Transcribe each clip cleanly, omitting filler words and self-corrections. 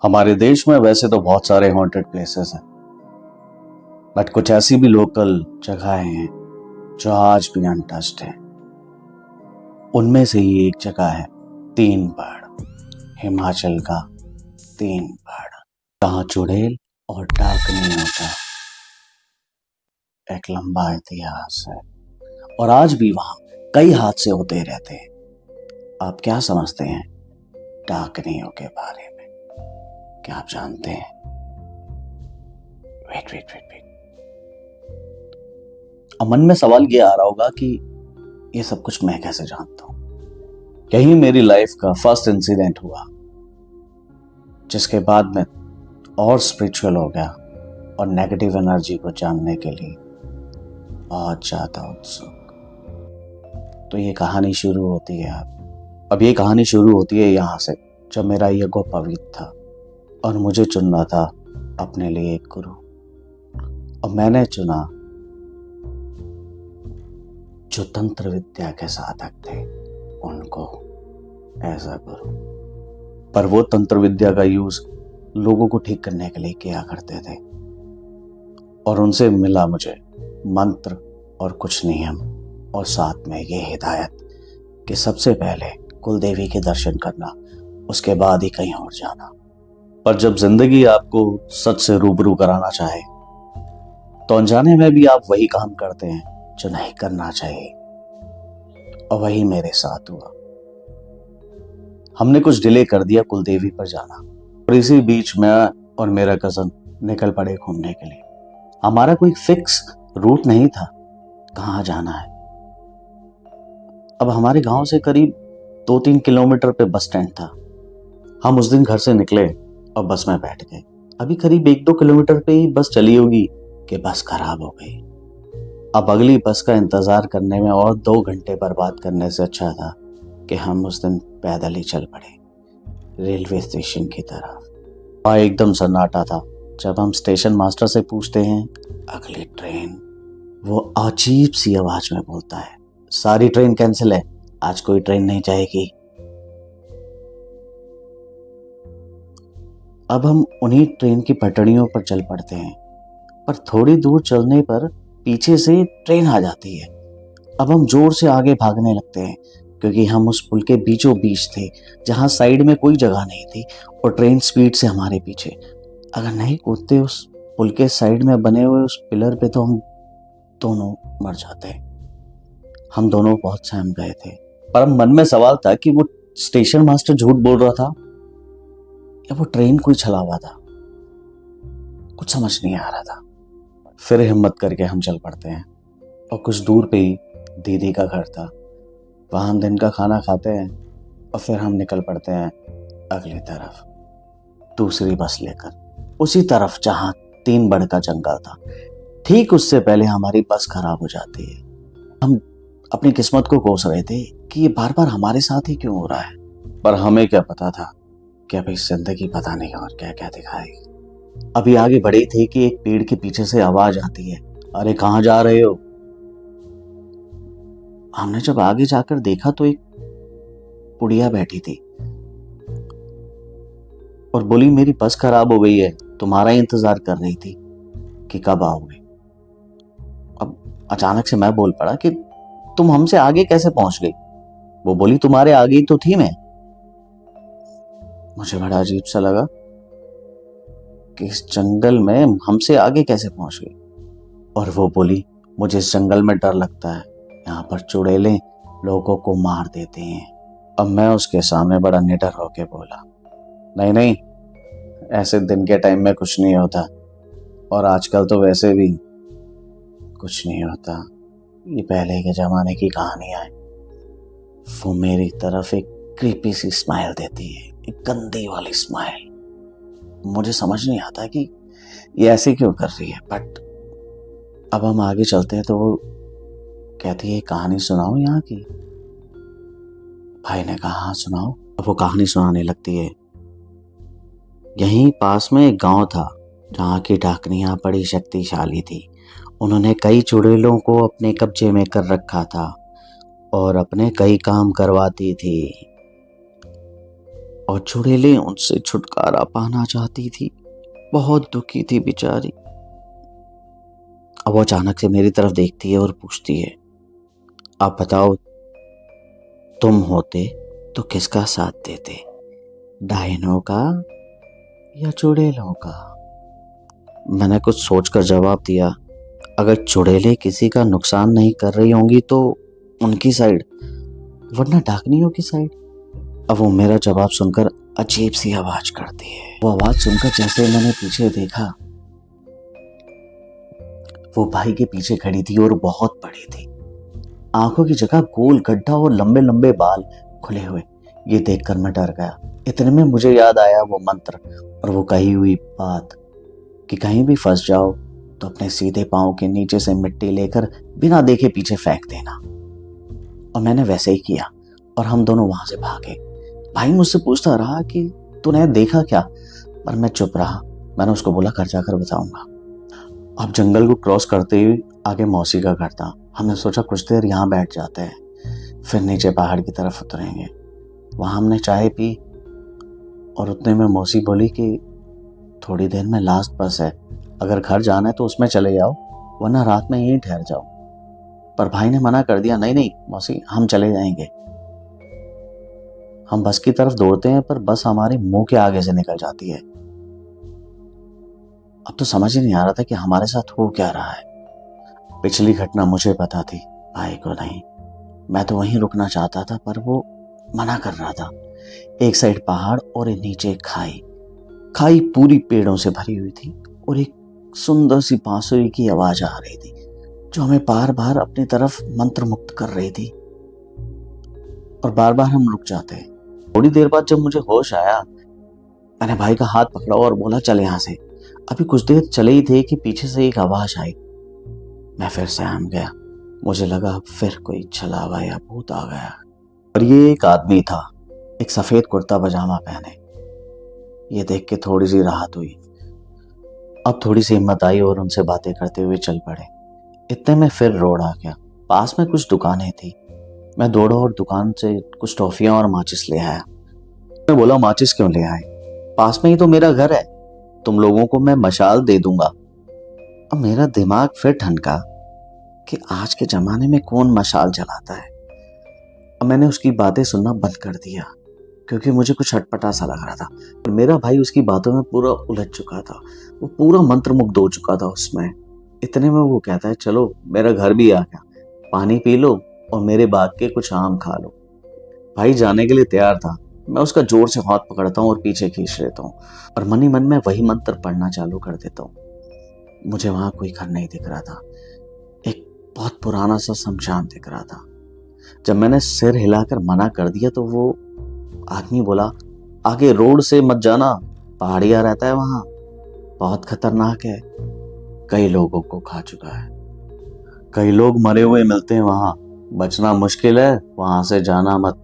हमारे देश में वैसे तो बहुत सारे हॉन्टेड प्लेसेस हैं, बट कुछ ऐसी भी लोकल जगहें हैं जो आज भी अनटच्ड हैं। उनमें से ही एक जगह है तीन पहाड़, हिमाचल का तीन पहाड़, जहाँ चुड़ैल और डाकनी होता है। एक लंबा इतिहास है और आज भी वहां कई हादसे होते रहते हैं। आप क्या समझते हैं डाकनियों के बारे में? क्या आप जानते हैं? वेट वेट वेट वेट, अब मन में सवाल ये आ रहा होगा कि ये सब कुछ मैं कैसे जानता हूं। यही मेरी लाइफ का फर्स्ट इंसिडेंट हुआ, जिसके बाद मैं और स्पिरिचुअल हो गया और नेगेटिव एनर्जी को जानने के लिए बहुत ज्यादा उत्सुक। तो ये कहानी शुरू होती है अब ये कहानी शुरू होती है यहाँ से, जब मेरा ईगो पवित्र था और मुझे चुनना था अपने लिए एक गुरु, और मैंने चुना जो तंत्र विद्या के साधक थे, उनको एज अ गुरु। पर वो तंत्र विद्या का यूज लोगों को ठीक करने के लिए किया करते थे, और उनसे मिला मुझे मंत्र और कुछ नियम, और साथ में ये हिदायत कि सबसे पहले कुलदेवी के दर्शन करना, उसके बाद ही कहीं और जाना। पर जब जिंदगी आपको सच से रूबरू कराना चाहे तो अनजाने में भी आप वही काम करते हैं जो नहीं करना चाहिए, और वही मेरे साथ हुआ। हमने कुछ डिले कर दिया कुलदेवी पर जाना, और इसी बीच मैं और मेरा कजन निकल पड़े घूमने के लिए। हमारा कोई फिक्स रूट नहीं था कहाँ जाना है। अब हमारे गांव से करीब 2-3 किलोमीटर पे बस स्टैंड था। हम उस दिन घर से निकले और बस में बैठ गए। अभी करीब 1-2 किलोमीटर पे ही बस चली होगी कि बस खराब हो गई। अब अगली बस का इंतजार करने में और 2 घंटे बर्बाद करने से अच्छा था कि हम उस दिन पैदल ही चल पड़े रेलवे स्टेशन की तरफ। वहाँ एकदम सन्नाटा था। जब हम स्टेशन मास्टर से पूछते हैं अगली ट्रेन, वो अजीब सी आवाज में बोलता है, सारी ट्रेन कैंसिल है, आज कोई ट्रेन नहीं जाएगी। अब हम उन्हीं ट्रेन की पटरियों पर चल पड़ते हैं, पर थोड़ी दूर चलने पर पीछे से ट्रेन आ जाती है। अब हम जोर से आगे भागने लगते हैं, क्योंकि हम उस पुल के बीचों बीच थे, जहां साइड में कोई जगह नहीं थी और ट्रेन स्पीड से हमारे पीछे। अगर नहीं कूदते उस पुल के साइड में बने हुए उस पिलर पे तो हम दोनों मर जाते। हम दोनों बहुत सहम गए थे, पर अब मन में सवाल था कि वो स्टेशन मास्टर झूठ बोल रहा था या वो ट्रेन कोई छला हुआ था। कुछ समझ नहीं आ रहा था। फिर हिम्मत करके हम चल पड़ते हैं, और कुछ दूर पे ही दीदी का घर था। वहां हम दिन का खाना खाते हैं और फिर हम निकल पड़ते हैं अगली तरफ, दूसरी बस लेकर, उसी तरफ जहां 3 बड़ का जंगल था। ठीक उससे पहले हमारी बस खराब हो जाती है। हम अपनी किस्मत को कोस रहे थे कि ये बार बार हमारे साथ ही क्यों हो रहा है, पर हमें क्या पता था कि अभी जिंदगी पता नहीं और क्या क्या दिखाएगी। अभी आगे बढ़ी थी कि एक पेड़ के पीछे से आवाज आती है, अरे कहाँ जा रहे हो? हमने जब आगे जाकर देखा तो एक बुढ़िया बैठी थी और बोली, मेरी बस खराब हो गई है, तुम्हारा ही इंतजार कर रही थी कि कब आओगे। अब अचानक से मैं बोल पड़ा कि तुम हमसे आगे कैसे पहुंच गई? वो बोली, तुम्हारे आगे ही तो थी मैं। मुझे बड़ा अजीब सा लगा कि इस जंगल में हमसे आगे कैसे पहुंच गई। और वो बोली, मुझे इस जंगल में डर लगता है, यहाँ पर चुड़ैलें लोगों को मार देते हैं। अब मैं उसके सामने बड़ा निडर होके बोला, नहीं नहीं, ऐसे दिन के टाइम में कुछ नहीं होता, और आजकल तो वैसे भी कुछ नहीं होता, ये पहले के जमाने की कहानियां है। वो मेरी तरफ एक क्रीपी सी स्माइल देती है, एक गंदी वाली स्माइल। मुझे समझ नहीं आता कि ये ऐसे क्यों कर रही है, बट अब हम आगे चलते हैं तो वो कहती है, कहानी सुनाओ यहाँ की। भाई ने कहा, हाँ सुनाओ। अब वो कहानी सुनाने लगती है। यहीं पास में एक गांव था जहाँ की डाकनियां बड़ी शक्तिशाली थी। उन्होंने कई चुड़ैलों को अपने कब्जे में कर रखा था और अपने कई काम करवाती थी। और चुड़ैलें उनसे छुटकारा पाना चाहती थी। बहुत दुखी थी बेचारी। अब वो अचानक से मेरी तरफ देखती है और पूछती है, आप बताओ, तुम होते तो किसका साथ देते, डायनों का या चुड़ैलों का? मैंने कुछ सोचकर जवाब दिया, अगर चुड़ैलें किसी का नुकसान नहीं कर रही होंगी तो उनकी साइड, वरना डाकनियों की साइड। अब वो मेरा जवाब सुनकर अजीब सी आवाज करती है। वो आवाज सुनकर जैसे मैंने पीछे देखा, वो भाई के पीछे खड़ी थी और बहुत बड़ी थी। आंखों की जगह गोल गड्ढा और लंबे लंबे बाल खुले हुए। ये देखकर मैं डर गया। इतने में मुझे याद आया वो मंत्र और वो कही हुई बात कि कहीं भी फंस जाओ तो अपने सीधे पांव के नीचे से मिट्टी लेकर बिना देखे पीछे फेंक देना। और मैंने वैसे ही किया और हम दोनों वहां से भागे। भाई मुझसे पूछता रहा कि तूने देखा क्या, पर मैं चुप रहा। मैंने उसको बोला घर जाकर बताऊंगा। अब जंगल को क्रॉस करते हुए आगे मौसी का घर था। हमने सोचा कुछ देर यहाँ बैठ जाते हैं, फिर नीचे पहाड़ की तरफ उतरेंगे। वहां हमने चाय पी और उतने में मौसी बोली कि थोड़ी देर में लास्ट बस है, अगर घर जाना है तो उसमें चले जाओ, वरना रात में यहीं ठहर जाओ। पर भाई ने मना कर दिया, नहीं नहीं मौसी, हम चले जाएंगे। हम बस की तरफ दौड़ते हैं पर बस हमारे मुंह के आगे से निकल जाती है। अब तो समझ ही नहीं आ रहा था कि हमारे साथ हो क्या रहा है। पिछली घटना मुझे पता थी, भाई को नहीं। मैं तो वहीं रुकना चाहता था पर वो मना कर रहा था। एक साइड पहाड़ और नीचे खाई। खाई पूरी पेड़ों से भरी हुई थी और एक सुंदर सी बांसुरी की आवाज आ रही थी जो हमें बार बार अपनी तरफ मंत्र मुक्त कर रही थी। और बार बार हम रुक जाते। थोड़ी देर बाद जब मुझे होश आया, मैंने भाई का हाथ पकड़ा और बोला चल यहाँ से। अभी कुछ देर चले ही थे कि पीछे से एक आवाज आई। मैं फिर से आम गया। मुझे लगा फिर कोई छलावा या भूत आ गया। और ये एक आदमी था, एक सफेद कुर्ता पजामा पहने। ये देख के थोड़ी सी राहत हुई। अब थोड़ी सी हिम्मत आई और उनसे बातें करते हुए चल पड़े। इतने में फिर रोड आ गया। पास में कुछ दुकानें थी। मैं दौड़ा और दुकान से कुछ टॉफियां और माचिस ले आया। मैं बोला माचिस क्यों ले आए, पास में ही तो मेरा घर है, तुम लोगों को मैं मशाल दे दूंगा। अब मेरा दिमाग फिर ठनका कि आज के जमाने में कौन मशाल जलाता है। अब मैंने उसकी बातें सुनना बंद कर दिया क्योंकि मुझे कुछ अटपटा सा लग रहा था। और मेरा भाई उसकी बातों में पूरा उलझ चुका था। वो पूरा मंत्रमुग्ध हो चुका था उसमें। इतने में वो कहता है चलो मेरा घर भी आ गया, पानी पी लो और मेरे बाग के कुछ आम खा लो। भाई जाने के लिए तैयार था। मैं उसका जोर से हाथ पकड़ता हूँ और पीछे खींच लेता हूँ और मन ही मन में वही मंत्र पढ़ना चालू कर देता हूँ। मुझे वहां कोई घर नहीं दिख रहा था। एक बहुत पुराना सा शमशान दिख रहा था। जब मैंने सिर हिलाकर मना कर दिया तो वो आदमी बोला, आगे रोड से मत जाना, पहाड़िया रहता है वहां, बहुत खतरनाक है, कई लोगों को खा चुका है, कई लोग मरे हुए मिलते हैं वहां, बचना मुश्किल है, वहां से जाना मत।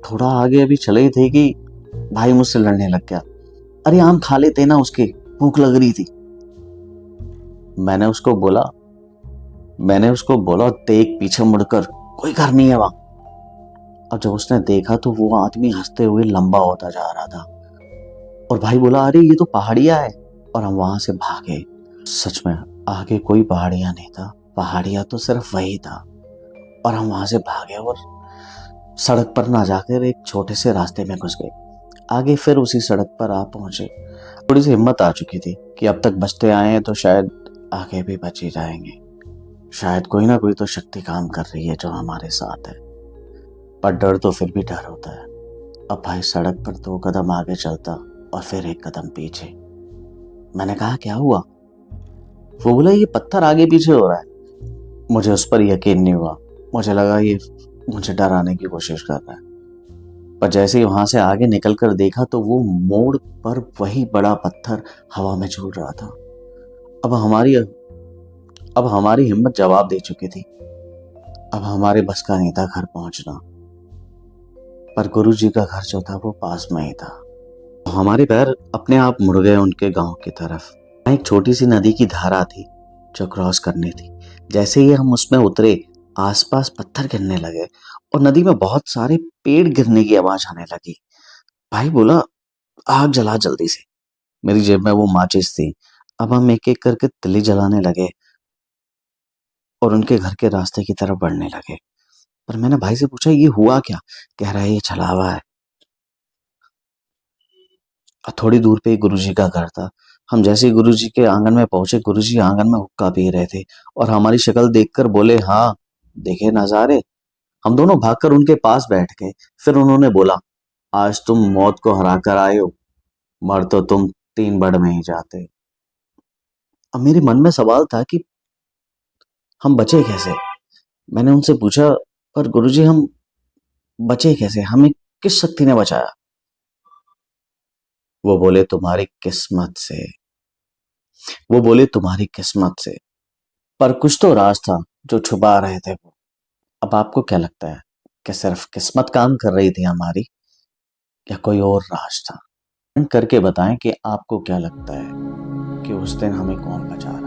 थोड़ा आगे अभी चले ही थे कि भाई मुझसे लड़ने लग गया। अरे आम खा लेते ना, उसके भूख लग रही थी। मैंने उसको बोला देख पीछे मुड़कर, कोई घर नहीं है वहां। अब जब उसने देखा तो वो आदमी हंसते हुए लंबा होता जा रहा था और भाई बोला अरे ये तो पहाड़िया है। और हम वहां से भागे। सच में आगे कोई पहाड़िया नहीं था, पहाड़िया तो सिर्फ वही था। और हम वहां से भागे और सड़क पर ना जाकर एक छोटे से रास्ते में घुस गए। आगे फिर उसी सड़क पर आ पहुंचे। थोड़ी सी हिम्मत आ चुकी थी कि अब तक बचते आए हैं तो शायद आगे भी बच ही जाएंगे। शायद कोई ना कोई तो शक्ति काम कर रही है जो हमारे साथ है। पर डर तो फिर भी डर होता है। अब भाई सड़क पर 2 कदम आगे चलता और फिर 1 कदम पीछे। मैंने कहा क्या हुआ? वो बोला ये पत्थर आगे पीछे हो रहा है। मुझे उस पर यकीन नहीं हुआ। मुझे लगा ये मुझे डराने की कोशिश कर रहा है। पर जैसे ही वहां से आगे निकल कर देखा तो वो मोड़ पर वही बड़ा पत्थर हवा में झूल रहा था। अब हमारी हिम्मत जवाब दे चुकी थी। अब हमारे बस का नहीं था घर पहुंचना। पर गुरुजी का घर जो था वो पास में ही था। हमारे पैर अपने आप मुड़ गए उनके गांव की तरफ। वहाँ एक छोटी सी नदी की धारा थी जो क्रॉस करनी थी। जैसे ही हम उसमें उतरे, आसपास पत्थर गिरने लगे और नदी में बहुत सारे पेड़ गिरने की आवाज आने लगी। भाई बोला, आग जला जल्दी से। मेरी जेब में वो माचिस थी। अब हम एक एक करके तिल्ली जलाने लगे और उनके घर के रास्ते की तरफ बढ़ने लगे। पर मैंने भाई से पूछा, ये हुआ क्या? कह रहा है, ये छलावा है। और थोड़ी दूर पे ही गुरुजी का घर था। हम जैसे ही गुरुजी के आंगन में पहुंचे, गुरुजी आंगन में हुक्का पी रहे थे और हमारी शक्ल देखकर बोले, हाँ देखे नजारे। हम दोनों भागकर उनके पास बैठ गए। फिर उन्होंने बोला, आज तुम मौत को हरा कर आए हो, मर तो तुम 3 बड़ में ही जाते। अब मेरे मन में सवाल था कि हम बचे कैसे। मैंने उनसे पूछा, पर गुरुजी हम बचे कैसे, हमें किस शक्ति ने बचाया? वो बोले, तुम्हारी किस्मत से। वो बोले, तुम्हारी किस्मत से। पर कुछ तो राज था जो छुपा रहे थे वो। अब आपको क्या लगता है, कि सिर्फ किस्मत काम कर रही थी हमारी, या कोई और राज था? करके बताएं कि आपको क्या लगता है कि उस दिन हमें कौन बचा